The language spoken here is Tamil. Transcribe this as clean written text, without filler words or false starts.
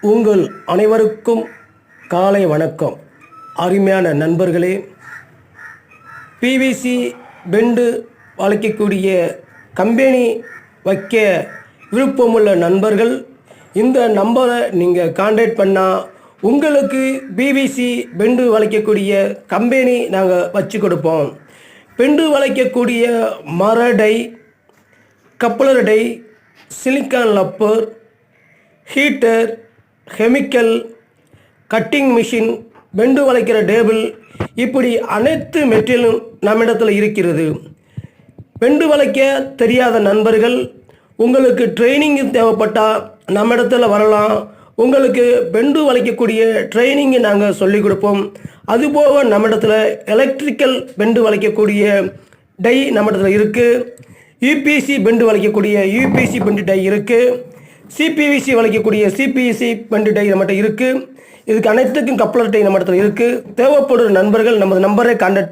உங்கள் அனைவருக்கும் காலை வணக்கம். அருமையான நண்பர்களே, பிவிசி பெண்டு வளைக்கக்கூடிய கம்பெனி வைக்க விருப்பமுள்ள நண்பர்கள் இந்த நம்பரை நீங்கள் கான்டாக்ட் பண்ணால் உங்களுக்கு பிவிசி பெண்டு வளைக்கக்கூடிய கம்பெனி நாங்கள் வச்சு கொடுப்போம். பெண்டு வளைக்கக்கூடிய மரடை, coupler die, silicon rubber, heater, chemical, cutting machine, bend வளைக்கிற டேபிள், இப்படி அனைத்து மெட்டீரியலும் நம்மிடத்தில் இருக்கிறது. பெண்டு வளைக்க தெரியாத நண்பர்கள் உங்களுக்கு ட்ரைனிங் தேவைப்பட்டால் நம்மிடத்தில் வரலாம். உங்களுக்கு பெண்டு வளைக்கக்கூடிய ட்ரைனிங்கு நாங்கள் சொல்லிக் கொடுப்போம். அதுபோக நம்மிடத்தில் எலக்ட்ரிக்கல் பெண்டு வளைக்கக்கூடிய டை நம்மிடத்தில் இருக்குது. யூபிசி பெண்டு வளைக்கக்கூடிய யூபிசி பெண்டு டை இருக்குது. சிபிவிசி வளைக்கக்கூடிய சிபிவிசி பெண்டு டை நம்மகிட்ட இருக்குது. இதுக்கு அனைத்துக்கும் கப்ளர் டை நம்மிடத்தில் இருக்குது. தேவைப்படுற நண்பர்கள் நமது நம்பரை கான்டாக்ட்